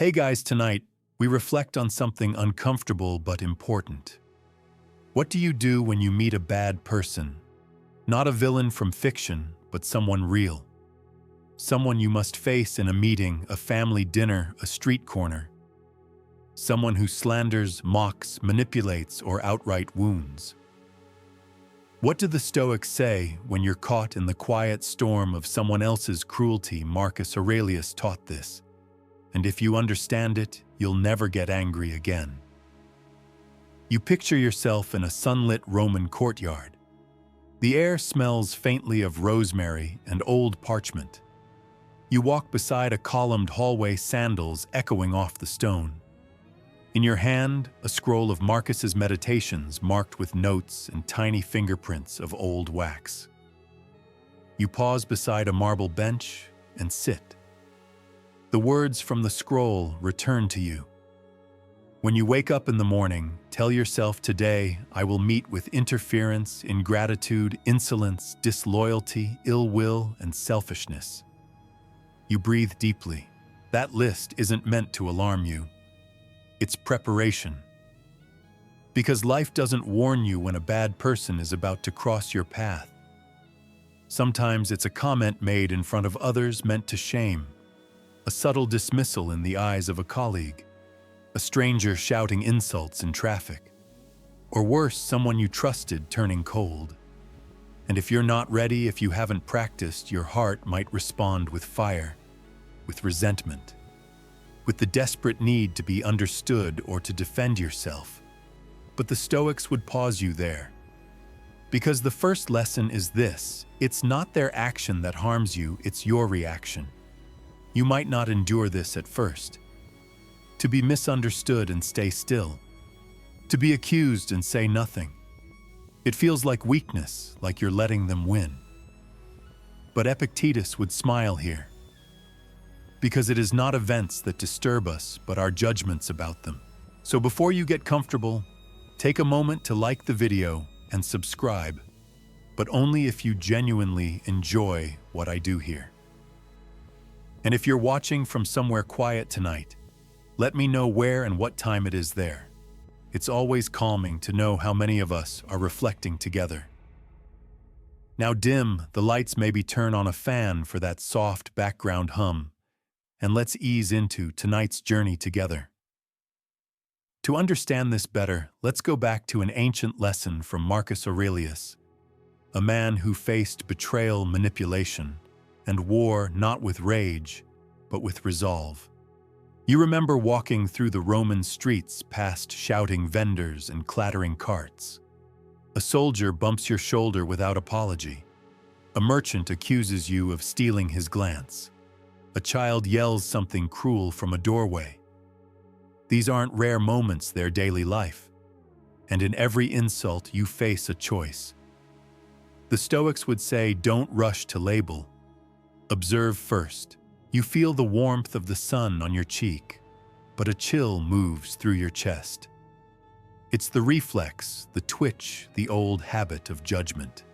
Hey guys, tonight we reflect on something uncomfortable but important. What do you do when you meet a bad person? Not a villain from fiction, but someone real. Someone you must face in a meeting, a family dinner, a street corner. Someone who slanders, mocks, manipulates, or outright wounds. What do the Stoics say when you're caught in the quiet storm of someone else's cruelty? Marcus Aurelius taught this. And if you understand it, you'll never get angry again. You picture yourself in a sunlit Roman courtyard. The air smells faintly of rosemary and old parchment. You walk beside a columned hallway, sandals echoing off the stone. In your hand, a scroll of Marcus's meditations marked with notes and tiny fingerprints of old wax. You pause beside a marble bench and sit. The words from the scroll return to you. When you wake up in the morning, tell yourself, today I will meet with interference, ingratitude, insolence, disloyalty, ill will, and selfishness. You breathe deeply. That list isn't meant to alarm you. It's preparation. Because life doesn't warn you when a bad person is about to cross your path. Sometimes it's a comment made in front of others meant to shame. A subtle dismissal in the eyes of a colleague, a stranger shouting insults in traffic, or worse, someone you trusted turning cold. And if you're not ready, if you haven't practiced, your heart might respond with fire, with resentment, with the desperate need to be understood or to defend yourself. But the Stoics would pause you there. Because the first lesson is this: it's not their action that harms you, it's your reaction. You might not endure this at first. To be misunderstood and stay still. To be accused and say nothing. It feels like weakness, like you're letting them win. But Epictetus would smile here. Because it is not events that disturb us, but our judgments about them. So before you get comfortable, take a moment to like the video and subscribe, but only if you genuinely enjoy what I do here. And if you're watching from somewhere quiet tonight, let me know where and what time it is there. It's always calming to know how many of us are reflecting together. Now dim the lights, maybe turn on a fan for that soft background hum, and let's ease into tonight's journey together. To understand this better, let's go back to an ancient lesson from Marcus Aurelius, a man who faced betrayal, manipulation, and war not with rage, but with resolve. You remember walking through the Roman streets past shouting vendors and clattering carts. A soldier bumps your shoulder without apology. A merchant accuses you of stealing his glance. A child yells something cruel from a doorway. These aren't rare moments, they're daily life. And in every insult, you face a choice. The Stoics would say, don't rush to label. Observe first. You feel the warmth of the sun on your cheek, but a chill moves through your chest. It's the reflex, the twitch, the old habit of judgment.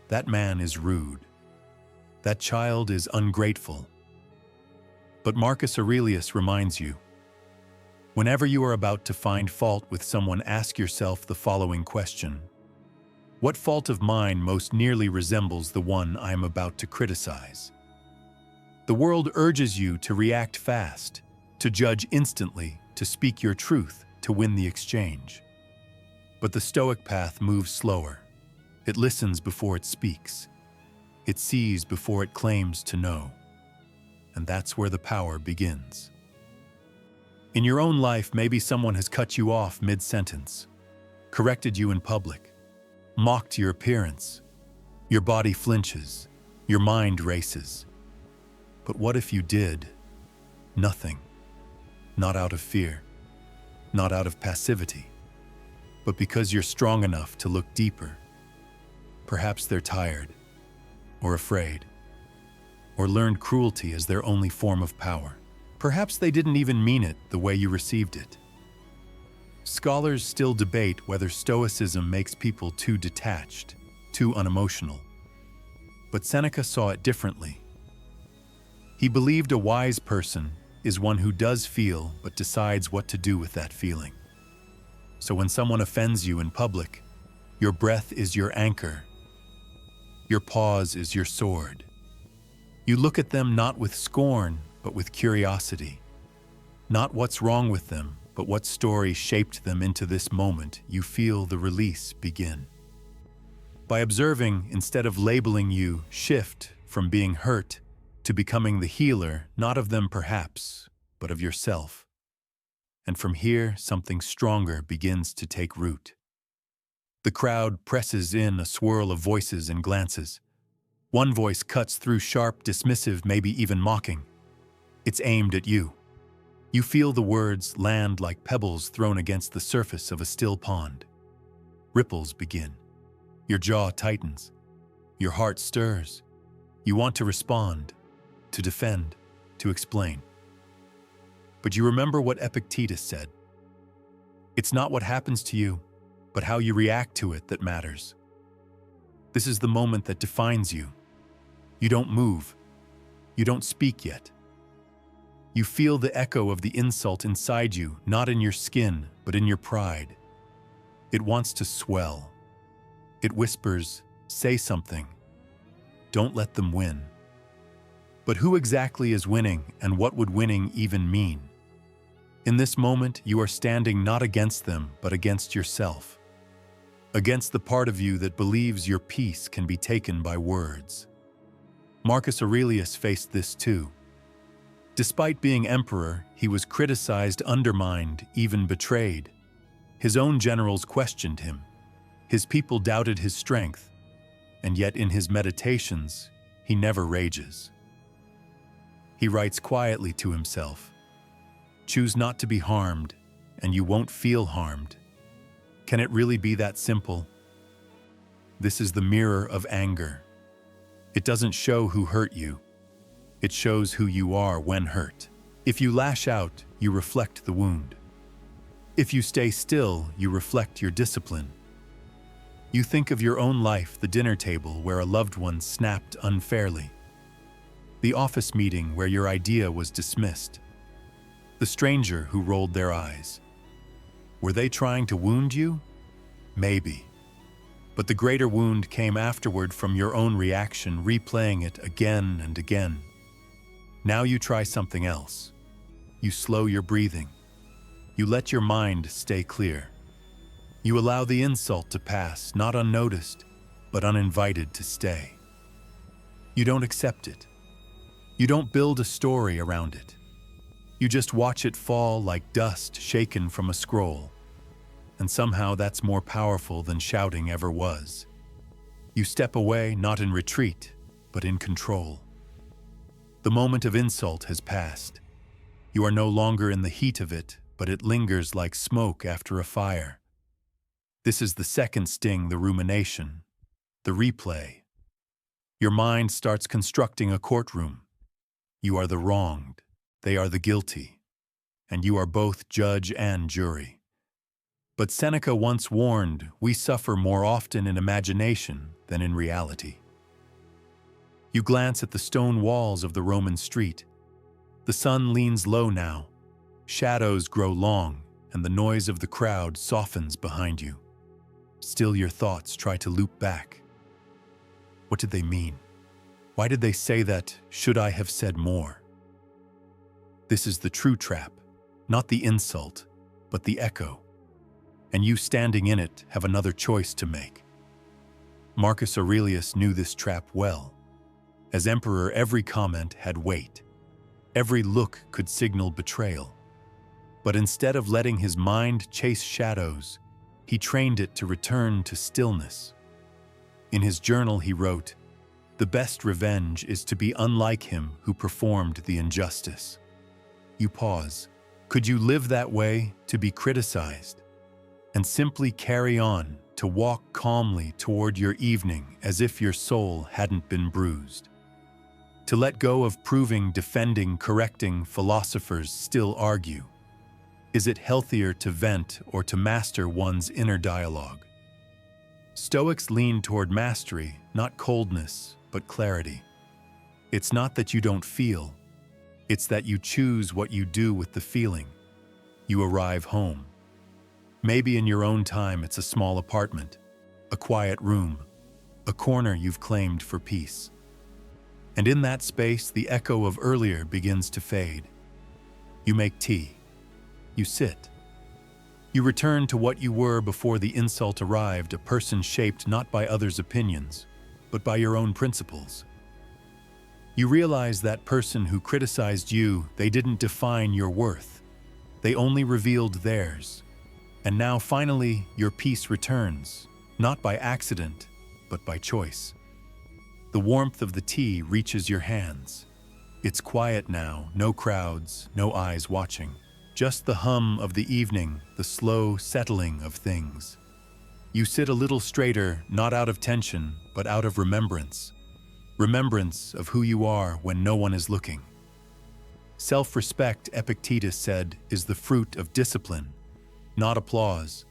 That man is rude. That child is ungrateful. But Marcus Aurelius reminds you, whenever you are about to find fault with someone, ask yourself the following question: what fault of mine most nearly resembles the one I am about to criticize? The world urges you to react fast, to judge instantly, to speak your truth, to win the exchange. But the Stoic path moves slower. It listens before it speaks. It sees before it claims to know. And that's where the power begins. In your own life, maybe someone has cut you off mid-sentence, corrected you in public, mocked your appearance. Your body flinches, your mind races. But what if you did nothing? Not out of fear, not out of passivity, but because you're strong enough to look deeper. Perhaps they're tired, or afraid, or learned cruelty as their only form of power. Perhaps they didn't even mean it the way you received it. Scholars still debate whether Stoicism makes people too detached, too unemotional. But Seneca saw it differently. He believed a wise person is one who does feel but decides what to do with that feeling. So when someone offends you in public, your breath is your anchor. Your pause is your sword. You look at them not with scorn, but with curiosity. Not what's wrong with them, but what story shaped them into this moment. You feel the release begin. By observing, instead of labeling, you shift from being hurt to becoming the healer, not of them perhaps, but of yourself. And from here, something stronger begins to take root. The crowd presses in, a swirl of voices and glances. One voice cuts through, sharp, dismissive, maybe even mocking. It's aimed at you. You feel the words land like pebbles thrown against the surface of a still pond. Ripples begin. Your jaw tightens. Your heart stirs. You want to respond, to defend, to explain. But you remember what Epictetus said. It's not what happens to you, but how you react to it that matters. This is the moment that defines you. You don't move. You don't speak yet. You feel the echo of the insult inside you, not in your skin, but in your pride. It wants to swell. It whispers, say something. Don't let them win. But who exactly is winning, and what would winning even mean? In this moment, you are standing not against them, but against yourself. Against the part of you that believes your peace can be taken by words. Marcus Aurelius faced this too. Despite being emperor, he was criticized, undermined, even betrayed. His own generals questioned him. His people doubted his strength. And yet in his meditations, he never rages. He writes quietly to himself, "Choose not to be harmed, and you won't feel harmed." Can it really be that simple? This is the mirror of anger. It doesn't show who hurt you. It shows who you are when hurt. If you lash out, you reflect the wound. If you stay still, you reflect your discipline. You think of your own life, the dinner table where a loved one snapped unfairly. The office meeting where your idea was dismissed. The stranger who rolled their eyes. Were they trying to wound you? Maybe. But the greater wound came afterward from your own reaction, replaying it again and again. Now you try something else. You slow your breathing. You let your mind stay clear. You allow the insult to pass, not unnoticed, but uninvited to stay. You don't accept it. You don't build a story around it. You just watch it fall like dust shaken from a scroll. And somehow that's more powerful than shouting ever was. You step away, not in retreat, but in control. The moment of insult has passed. You are no longer in the heat of it, but it lingers like smoke after a fire. This is the second sting, the rumination, the replay. Your mind starts constructing a courtroom. You are the wronged, they are the guilty, and you are both judge and jury. But Seneca once warned, we suffer more often in imagination than in reality. You glance at the stone walls of the Roman street. The sun leans low now. Shadows grow long, and the noise of the crowd softens behind you. Still your thoughts try to loop back. What did they mean? Why did they say that? Should I have said more? This is the true trap, not the insult, but the echo. And you standing in it have another choice to make. Marcus Aurelius knew this trap well. As emperor, every comment had weight. Every look could signal betrayal. But instead of letting his mind chase shadows, he trained it to return to stillness. In his journal he wrote, "The best revenge is to be unlike him who performed the injustice." You pause. Could you live that way, to be criticized? And simply carry on, to walk calmly toward your evening as if your soul hadn't been bruised. To let go of proving, defending, correcting, philosophers still argue. Is it healthier to vent or to master one's inner dialogue? Stoics lean toward mastery, not coldness, but clarity. It's not that you don't feel, It's that you choose what you do with the feeling. You arrive home. Maybe in your own time it's a small apartment, a quiet room, a corner you've claimed for peace. And in that space, the echo of earlier begins to fade. You make tea. You sit. You return to what you were before the insult arrived, a person shaped not by others' opinions, but by your own principles. You realize that person who criticized you, they didn't define your worth. They only revealed theirs. And now finally, your peace returns, not by accident, but by choice. The warmth of the tea reaches your hands. It's quiet now, no crowds, no eyes watching. Just the hum of the evening, the slow settling of things. You sit a little straighter, not out of tension, but out of remembrance. Remembrance of who you are when no one is looking. Self-respect, Epictetus said, is the fruit of discipline, not applause,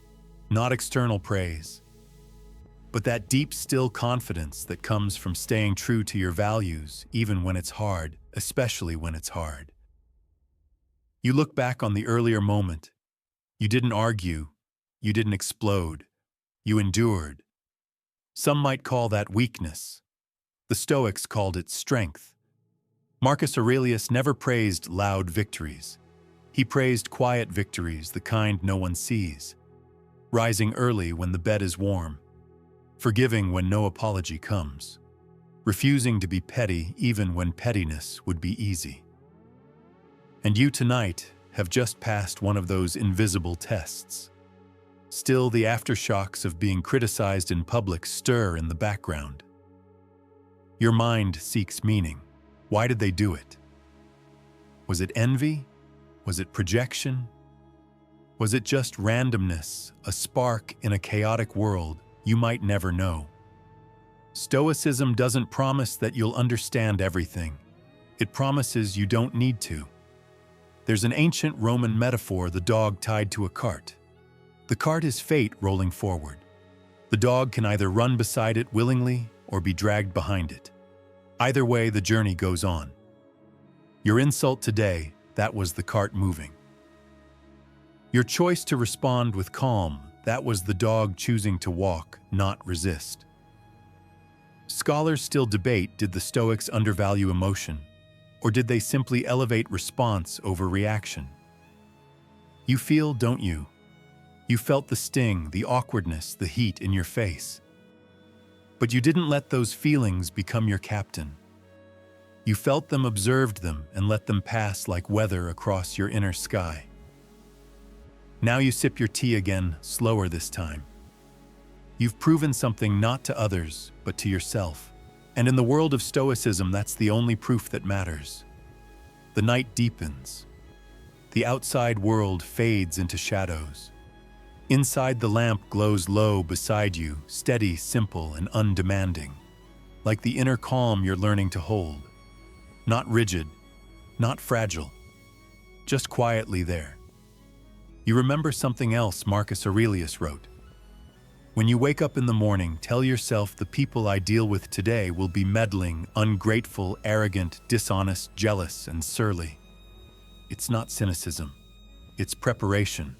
not external praise, but that deep, still confidence that comes from staying true to your values, even when it's hard, especially when it's hard. You look back on the earlier moment. You didn't argue. You didn't explode. You endured. Some might call that weakness. The Stoics called it strength. Marcus Aurelius never praised loud victories. He praised quiet victories, the kind no one sees. Rising early when the bed is warm. Forgiving when no apology comes. Refusing to be petty even when pettiness would be easy. And you tonight have just passed one of those invisible tests. Still, the aftershocks of being criticized in public stir in the background. Your mind seeks meaning. Why did they do it? Was it envy? Was it projection? Was it just randomness, a spark in a chaotic world you might never know? Stoicism doesn't promise that you'll understand everything. It promises you don't need to. There's an ancient Roman metaphor, the dog tied to a cart. The cart is fate rolling forward. The dog can either run beside it willingly or be dragged behind it. Either way, the journey goes on. Your insult today, that was the cart moving. Your choice to respond with calm, that was the dog choosing to walk, not resist. Scholars still debate, did the Stoics undervalue emotion? Or did they simply elevate response over reaction? You feel, don't you? You felt the sting, the awkwardness, the heat in your face. But you didn't let those feelings become your captain. You felt them, observed them, and let them pass like weather across your inner sky. Now you sip your tea again, slower this time. You've proven something not to others, but to yourself. And in the world of Stoicism, that's the only proof that matters. The night deepens. The outside world fades into shadows. Inside, the lamp glows low beside you, steady, simple, and undemanding. Like the inner calm you're learning to hold. Not rigid, not fragile, just quietly there. You remember something else Marcus Aurelius wrote. When you wake up in the morning, tell yourself the people I deal with today will be meddling, ungrateful, arrogant, dishonest, jealous, and surly. It's not cynicism. It's preparation.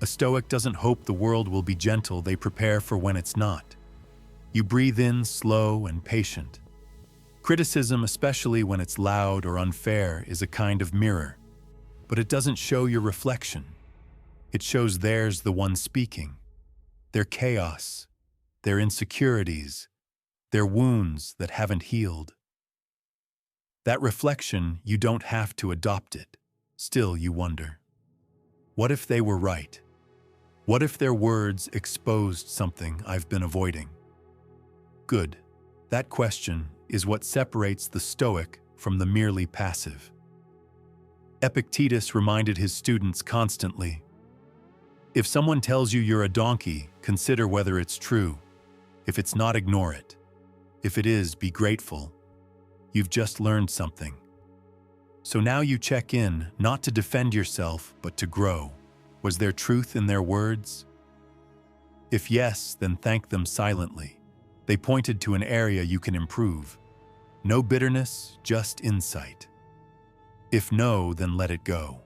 A Stoic doesn't hope the world will be gentle, they prepare for when it's not. You breathe in slow and patient. Criticism, especially when it's loud or unfair, is a kind of mirror. But it doesn't show your reflection. It shows theirs, the one speaking. Their chaos, their insecurities, their wounds that haven't healed. That reflection, you don't have to adopt it. Still, you wonder. What if they were right? What if their words exposed something I've been avoiding? Good. That question is what separates the Stoic from the merely passive. Epictetus reminded his students constantly, if someone tells you you're a donkey, consider whether it's true. If it's not, ignore it. If it is, be grateful. You've just learned something. So now you check in, not to defend yourself, but to grow. Was there truth in their words? If yes, then thank them silently. They pointed to an area you can improve. No bitterness, just insight. If no, then let it go.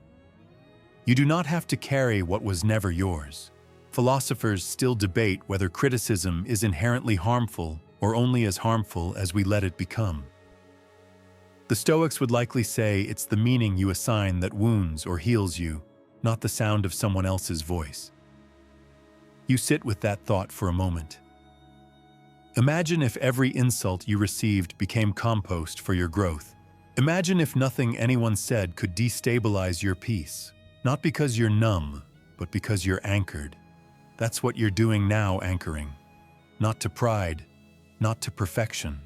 You do not have to carry what was never yours. Philosophers still debate whether criticism is inherently harmful or only as harmful as we let it become. The Stoics would likely say it's the meaning you assign that wounds or heals you, not the sound of someone else's voice. You sit with that thought for a moment. Imagine if every insult you received became compost for your growth. Imagine if nothing anyone said could destabilize your peace, not because you're numb, but because you're anchored. That's what you're doing now, anchoring. Not to pride, not to perfection,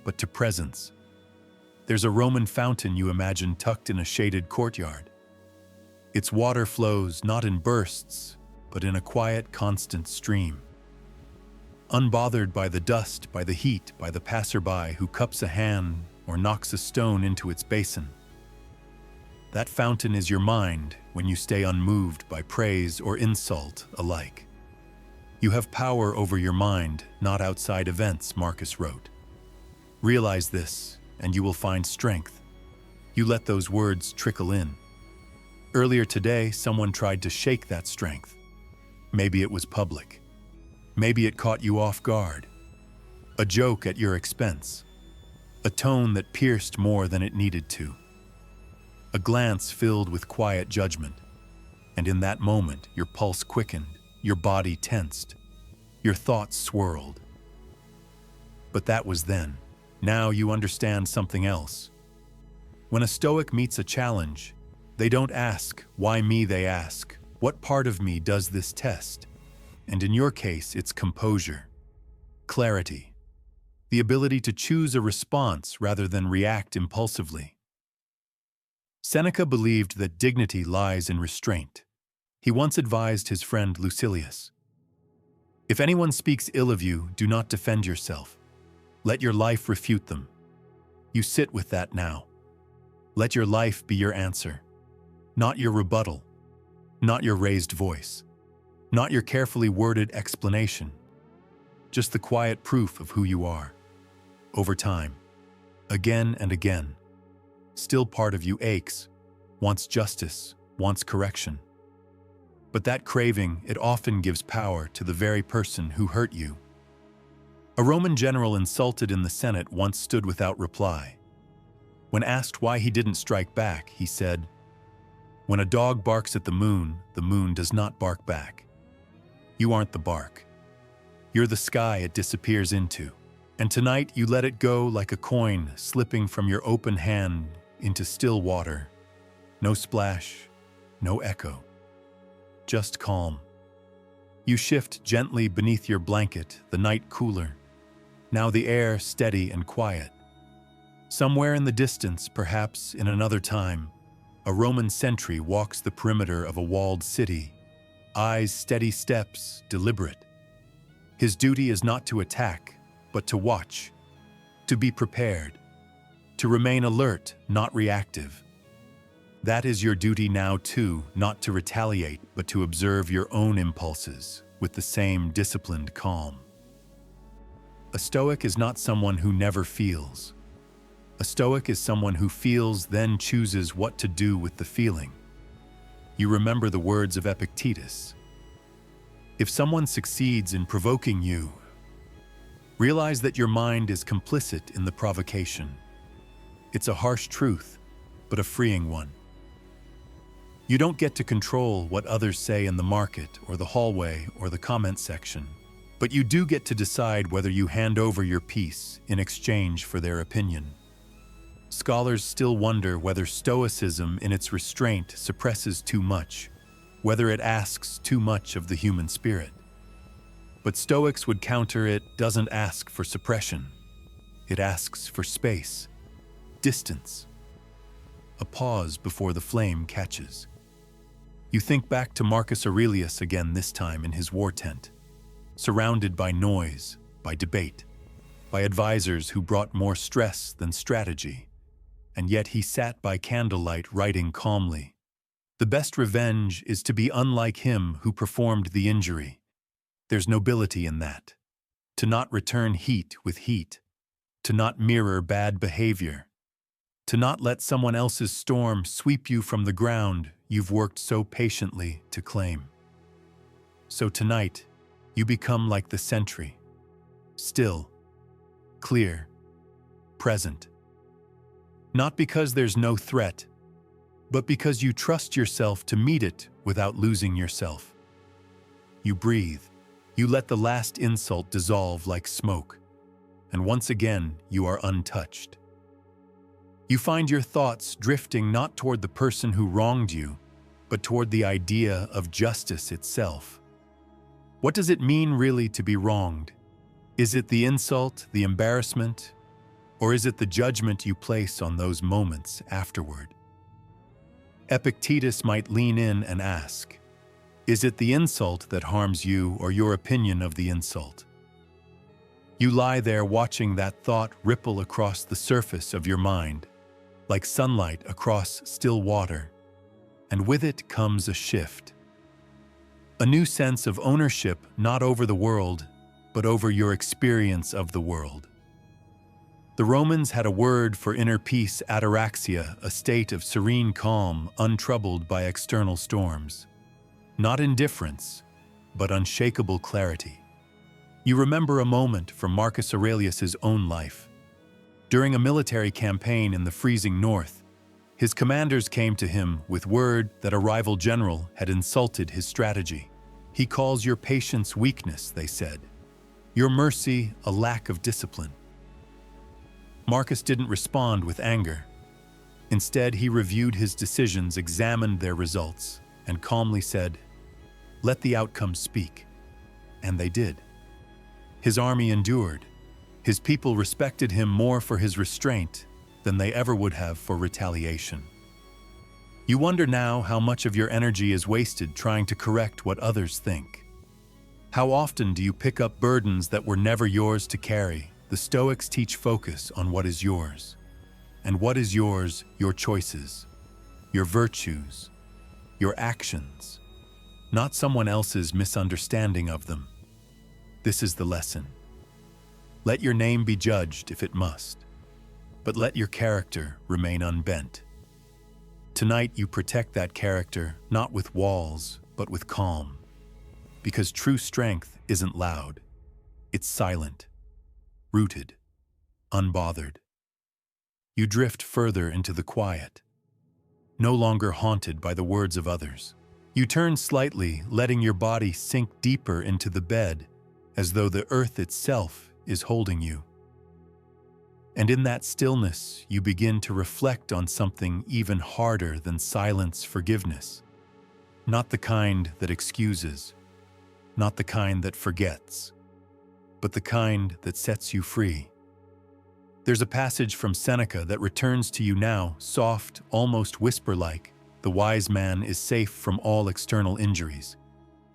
but to presence. There's a Roman fountain you imagine tucked in a shaded courtyard. Its water flows not in bursts, but in a quiet, constant stream. Unbothered by the dust, by the heat, by the passerby who cups a hand or knocks a stone into its basin. That fountain is your mind when you stay unmoved by praise or insult alike. You have power over your mind, not outside events, Marcus wrote. Realize this, and you will find strength. You let those words trickle in. Earlier today, someone tried to shake that strength. Maybe it was public. Maybe it caught you off guard. A joke at your expense. A tone that pierced more than it needed to. A glance filled with quiet judgment. And in that moment, your pulse quickened, your body tensed, your thoughts swirled. But that was then. Now you understand something else. When a Stoic meets a challenge, they don't ask, why me? They ask, what part of me does this test? And in your case, it's composure, clarity, the ability to choose a response rather than react impulsively. Seneca believed that dignity lies in restraint. He once advised his friend Lucilius, "If anyone speaks ill of you, do not defend yourself. Let your life refute them." You sit with that now. Let your life be your answer, not your rebuttal, not your raised voice, not your carefully worded explanation, just the quiet proof of who you are. Over time, again and again, still part of you aches, wants justice, wants correction. But that craving, it often gives power to the very person who hurt you. A Roman general insulted in the Senate once stood without reply. When asked why he didn't strike back, he said, "When a dog barks at the moon does not bark back. You aren't the bark. You're the sky it disappears into. And tonight you let it go like a coin slipping from your open hand into still water. No splash, no echo. Just calm. You shift gently beneath your blanket, the night cooler. Now the air steady and quiet. Somewhere in the distance, perhaps in another time, a Roman sentry walks the perimeter of a walled city, eyes steady steps, deliberate. His duty is not to attack, but to watch, to be prepared, to remain alert, not reactive. That is your duty now too, not to retaliate, but to observe your own impulses with the same disciplined calm. A Stoic is not someone who never feels. A Stoic is someone who feels, then chooses what to do with the feeling. You remember the words of Epictetus. If someone succeeds in provoking you, realize that your mind is complicit in the provocation. It's a harsh truth, but a freeing one. You don't get to control what others say in the market or the hallway or the comment section, but you do get to decide whether you hand over your peace in exchange for their opinion. Scholars still wonder whether Stoicism in its restraint suppresses too much, whether it asks too much of the human spirit. But Stoics would counter it doesn't ask for suppression. It asks for space, distance, a pause before the flame catches. You think back to Marcus Aurelius again, this time in his war tent, surrounded by noise, by debate, by advisors who brought more stress than strategy, and yet he sat by candlelight writing calmly. The best revenge is to be unlike him who performed the injury. There's nobility in that. To not return heat with heat, to not mirror bad behavior, To not let someone else's storm sweep you from the ground you've worked so patiently to claim. So tonight, you become like the sentry, still, clear, present. Not because there's no threat, but because you trust yourself to meet it without losing yourself. You breathe, you let the last insult dissolve like smoke, and once again you are untouched. You find your thoughts drifting not toward the person who wronged you, but toward the idea of justice itself. What does it mean really to be wronged? Is it the insult, the embarrassment, or is it the judgment you place on those moments afterward? Epictetus might lean in and ask, is it the insult that harms you or your opinion of the insult? You lie there watching that thought ripple across the surface of your mind, like sunlight across still water, and with it comes a shift. A new sense of ownership not over the world, but over your experience of the world. The Romans had a word for inner peace, ataraxia, a state of serene calm, untroubled by external storms. Not indifference, but unshakable clarity. You remember a moment from Marcus Aurelius' own life. During a military campaign in the freezing north, his commanders came to him with word that a rival general had insulted his strategy. He calls your patience weakness, they said. Your mercy a lack of discipline. Marcus didn't respond with anger. Instead, he reviewed his decisions, examined their results, and calmly said, "Let the outcome speak." And they did. His army endured. His people respected him more for his restraint than they ever would have for retaliation. You wonder now how much of your energy is wasted trying to correct what others think. How often do you pick up burdens that were never yours to carry? The Stoics teach focus on what is yours. And what is yours? Your choices, your virtues, your actions, not someone else's misunderstanding of them. This is the lesson. Let your name be judged if it must, but let your character remain unbent. Tonight you protect that character not with walls, but with calm. Because true strength isn't loud, it's silent, rooted, unbothered. You drift further into the quiet, no longer haunted by the words of others. You turn slightly, letting your body sink deeper into the bed, as though the earth itself is holding you. And in that stillness, you begin to reflect on something even harder than silence: forgiveness. Not the kind that excuses, not the kind that forgets, but the kind that sets you free. There's a passage from Seneca that returns to you now, soft, almost whisper-like. The wise man is safe from all external injuries.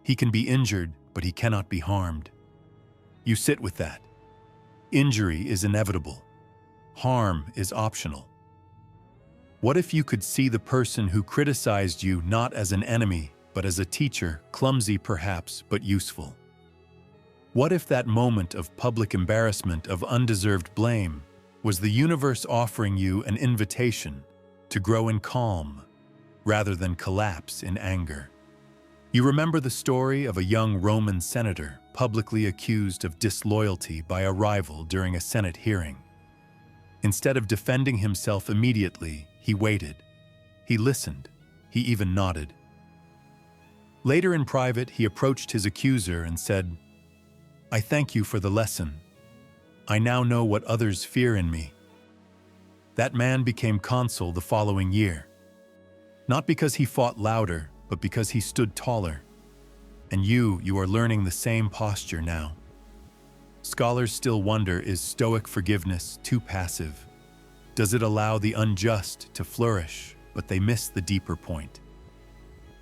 He can be injured, but he cannot be harmed. You sit with that. Injury is inevitable. Harm is optional. What if you could see the person who criticized you not as an enemy, but as a teacher, clumsy perhaps, but useful? What if that moment of public embarrassment, of undeserved blame, was the universe offering you an invitation to grow in calm rather than collapse in anger? You remember the story of a young Roman senator publicly accused of disloyalty by a rival during a Senate hearing. Instead of defending himself immediately, he waited. He listened. He even nodded. Later in private, he approached his accuser and said, "I thank you for the lesson. I now know what others fear in me." That man became consul the following year. Not because he fought louder, but because he stood taller. And you are learning the same posture now. Scholars still wonder, is Stoic forgiveness too passive? Does it allow the unjust to flourish? But they miss the deeper point.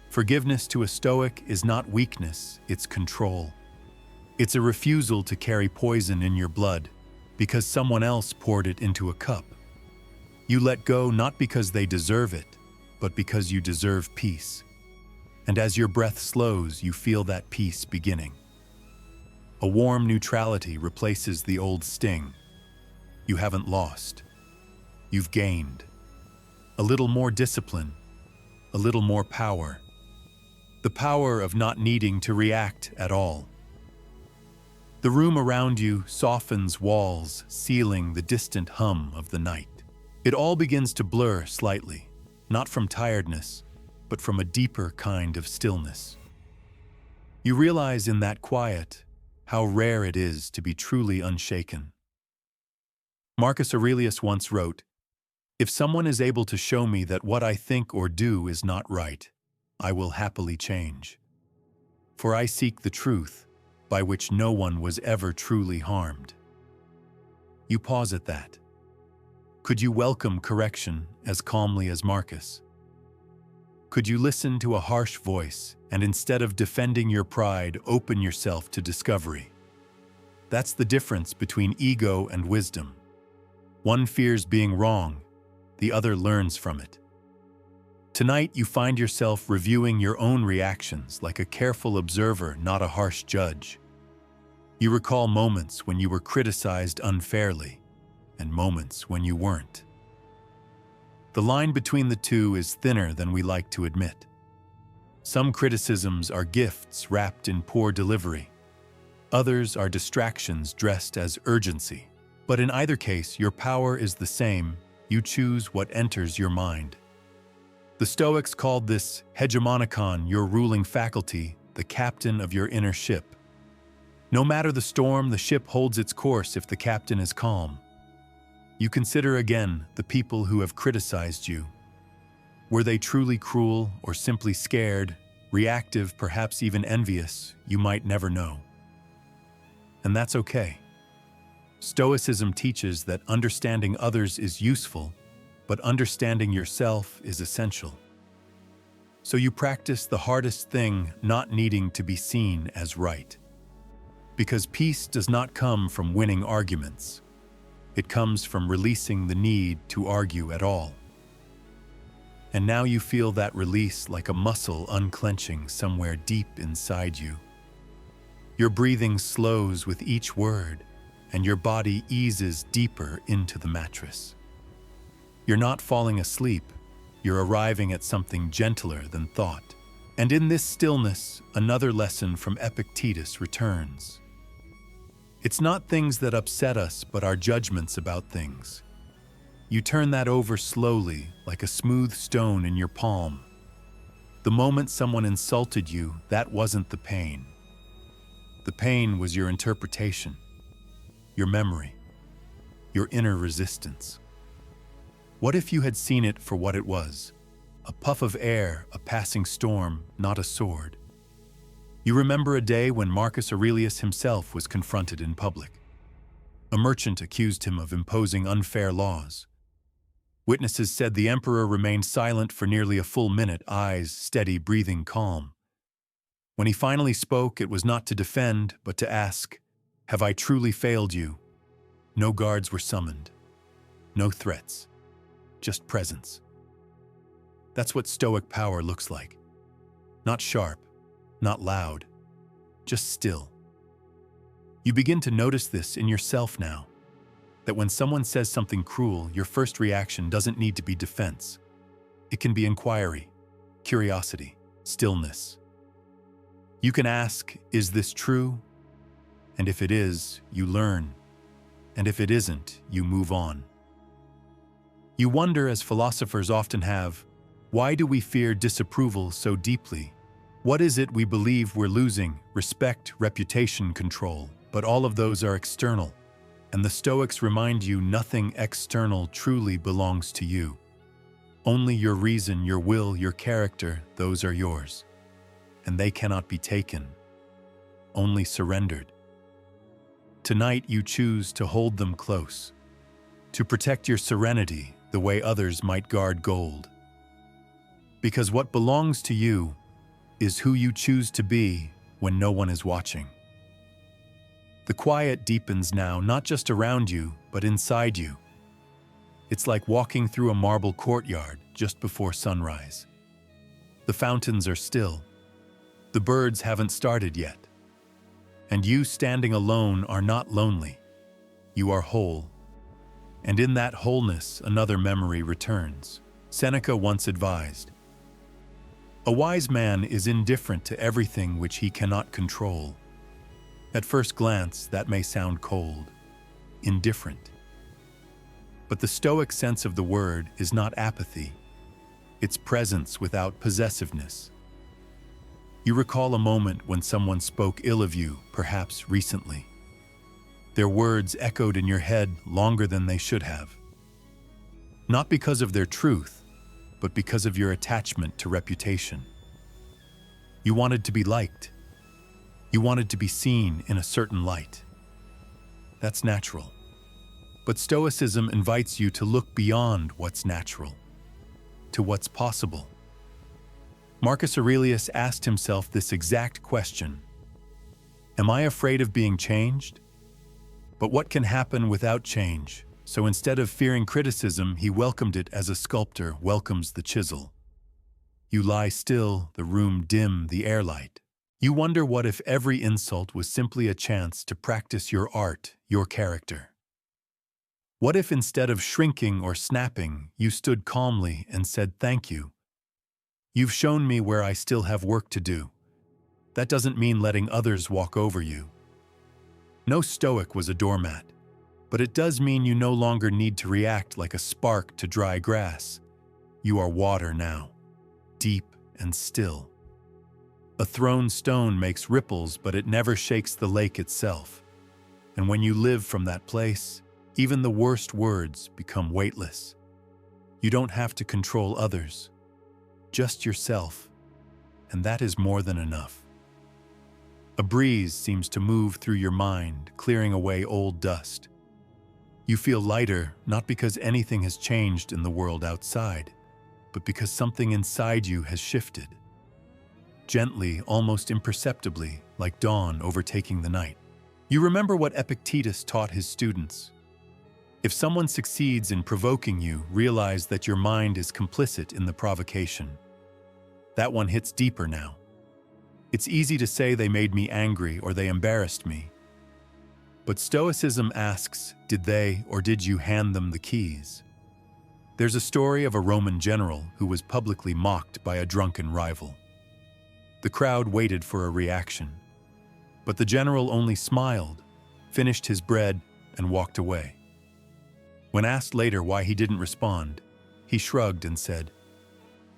Forgiveness to a Stoic is not weakness, it's control. It's a refusal to carry poison in your blood because someone else poured it into a cup. You let go not because they deserve it, but because you deserve peace. And as your breath slows, you feel that peace beginning. A warm neutrality replaces the old sting. You haven't lost. You've gained. a little more discipline, a little more power. The power of not needing to react at all. The room around you softens walls, sealing the distant hum of the night. It all begins to blur slightly, not from tiredness, but from a deeper kind of stillness. You realize in that quiet how rare it is to be truly unshaken. Marcus Aurelius once wrote, "If someone is able to show me that what I think or do is not right, I will happily change. For I seek the truth, by which no one was ever truly harmed." You pause at that. Could you welcome correction as calmly as Marcus? Could you listen to a harsh voice and instead of defending your pride, open yourself to discovery? That's the difference between ego and wisdom. One fears being wrong, the other learns from it. Tonight you find yourself reviewing your own reactions like a careful observer, not a harsh judge. You recall moments when you were criticized unfairly, and moments when you weren't. The line between the two is thinner than we like to admit. Some criticisms are gifts wrapped in poor delivery. Others are distractions dressed as urgency. But in either case, your power is the same. You choose what enters your mind. The Stoics called this hegemonikon, your ruling faculty, the captain of your inner ship. No matter the storm, the ship holds its course if the captain is calm. You consider again the people who have criticized you. Were they truly cruel or simply scared, reactive, perhaps even envious? You might never know. And that's okay. Stoicism teaches that understanding others is useful, but understanding yourself is essential. So you practice the hardest thing, not needing to be seen as right. Because peace does not come from winning arguments. It comes from releasing the need to argue at all. And now you feel that release like a muscle unclenching somewhere deep inside you. Your breathing slows with each word, and your body eases deeper into the mattress. You're not falling asleep, you're arriving at something gentler than thought. And in this stillness, another lesson from Epictetus returns. It's not things that upset us, but our judgments about things. You turn that over slowly, like a smooth stone in your palm. The moment someone insulted you, that wasn't the pain. The pain was your interpretation, your memory, your inner resistance. What if you had seen it for what it was? A puff of air, a passing storm, not a sword. You remember a day when Marcus Aurelius himself was confronted in public. A merchant accused him of imposing unfair laws. Witnesses said the emperor remained silent for nearly a full minute, eyes steady, breathing calm. When he finally spoke, it was not to defend, but to ask, "Have I truly failed you?" No guards were summoned. No threats. Just presence. That's what Stoic power looks like. Not sharp, not loud, just still. You begin to notice this in yourself now, that when someone says something cruel, your first reaction doesn't need to be defense. It can be inquiry, curiosity, stillness. You can ask, "Is this true?" And if it is, you learn. And if it isn't, you move on. You wonder, as philosophers often have, why do we fear disapproval so deeply? What is it we believe we're losing? Respect, reputation, control. But all of those are external. And the Stoics remind you nothing external truly belongs to you. Only your reason, your will, your character, those are yours. And they cannot be taken, only surrendered. Tonight you choose to hold them close, to protect your serenity the way others might guard gold. Because what belongs to you is who you choose to be when no one is watching. The quiet deepens now, not just around you, but inside you. It's like walking through a marble courtyard just before sunrise. The fountains are still. The birds haven't started yet. And you standing alone are not lonely. You are whole. And in that wholeness, another memory returns. Seneca once advised, "A wise man is indifferent to everything which he cannot control." At first glance, that may sound cold, indifferent. But the Stoic sense of the word is not apathy. It's presence without possessiveness. You recall a moment when someone spoke ill of you, perhaps recently. Their words echoed in your head longer than they should have. Not because of their truth, but because of your attachment to reputation. You wanted to be liked. You wanted to be seen in a certain light. That's natural. But Stoicism invites you to look beyond what's natural, to what's possible. Marcus Aurelius asked himself this exact question: am I afraid of being changed? But what can happen without change? So instead of fearing criticism, he welcomed it as a sculptor welcomes the chisel. You lie still, the room dim, the air light. You wonder what if every insult was simply a chance to practice your art, your character. What if instead of shrinking or snapping, you stood calmly and said thank you? You've shown me where I still have work to do. That doesn't mean letting others walk over you. No Stoic was a doormat, but it does mean you no longer need to react like a spark to dry grass. You are water now, deep and still. A thrown stone makes ripples, but it never shakes the lake itself. And when you live from that place, even the worst words become weightless. You don't have to control others, just yourself, and that is more than enough. A breeze seems to move through your mind, clearing away old dust. You feel lighter, not because anything has changed in the world outside, but because something inside you has shifted. Gently, almost imperceptibly, like dawn overtaking the night. You remember what Epictetus taught his students. If someone succeeds in provoking you, realize that your mind is complicit in the provocation. That one hits deeper now. It's easy to say they made me angry or they embarrassed me. But Stoicism asks, did they or did you hand them the keys? There's a story of a Roman general who was publicly mocked by a drunken rival. The crowd waited for a reaction, but the general only smiled, finished his bread, and walked away. When asked later why he didn't respond, he shrugged and said,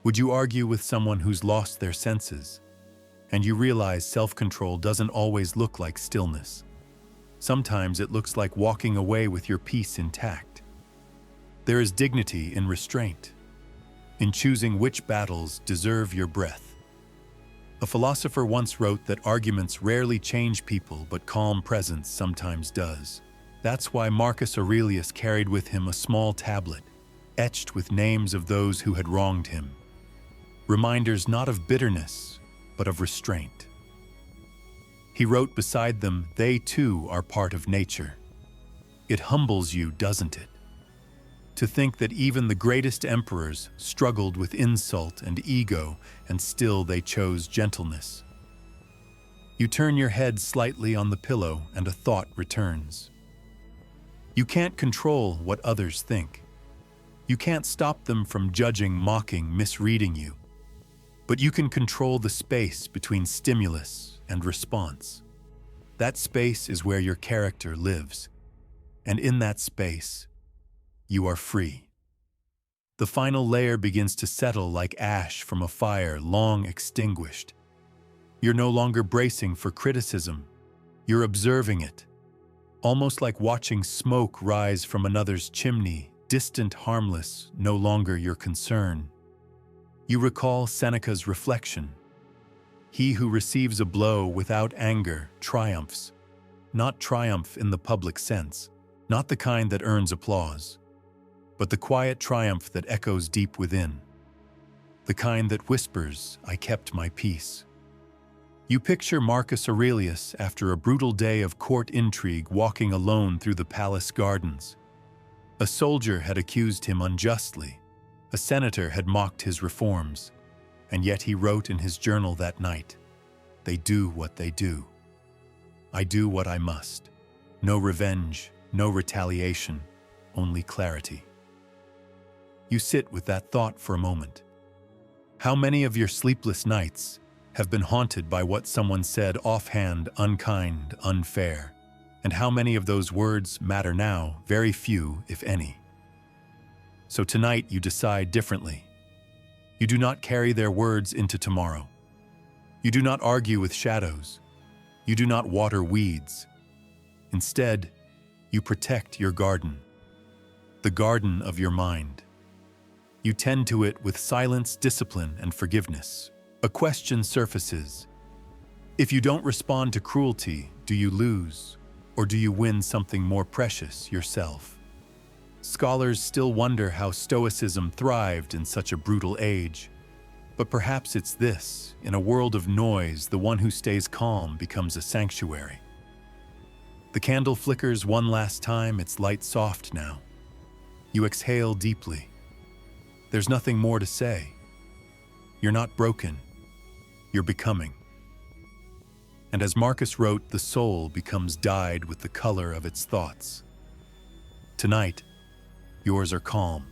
"Would you argue with someone who's lost their senses?" And you realize self-control doesn't always look like stillness. Sometimes it looks like walking away with your peace intact. There is dignity in restraint, in choosing which battles deserve your breath. A philosopher once wrote that arguments rarely change people, but calm presence sometimes does. That's why Marcus Aurelius carried with him a small tablet, etched with names of those who had wronged him. Reminders not of bitterness, but of restraint. He wrote beside them, they too are part of nature. It humbles you, doesn't it? To think that even the greatest emperors struggled with insult and ego, and still they chose gentleness. You turn your head slightly on the pillow and a thought returns. You can't control what others think. You can't stop them from judging, mocking, misreading you. But you can control the space between stimulus and response. That space is where your character lives. And in that space, you are free. The final layer begins to settle like ash from a fire long extinguished. You're no longer bracing for criticism. You're observing it, almost like watching smoke rise from another's chimney, distant, harmless, no longer your concern. You recall Seneca's reflection. He who receives a blow without anger triumphs, not triumph in the public sense, not the kind that earns applause, but the quiet triumph that echoes deep within, the kind that whispers, "I kept my peace." You picture Marcus Aurelius after a brutal day of court intrigue walking alone through the palace gardens. A soldier had accused him unjustly. A senator had mocked his reforms. And yet he wrote in his journal that night, "They do what they do. I do what I must. No revenge, no retaliation, only clarity." You sit with that thought for a moment. How many of your sleepless nights have been haunted by what someone said offhand, unkind, unfair? And how many of those words matter now? Very few, if any. So tonight you decide differently. You do not carry their words into tomorrow. You do not argue with shadows. You do not water weeds. Instead, you protect your garden, the garden of your mind. You tend to it with silence, discipline, and forgiveness. A question surfaces. If you don't respond to cruelty, do you lose, or do you win something more precious, yourself? Scholars still wonder how Stoicism thrived in such a brutal age. But perhaps it's this: in a world of noise, the one who stays calm becomes a sanctuary. The candle flickers one last time, its light soft now. You exhale deeply. There's nothing more to say. You're not broken. You're becoming. And as Marcus wrote, the soul becomes dyed with the color of its thoughts. Tonight, yours are calm,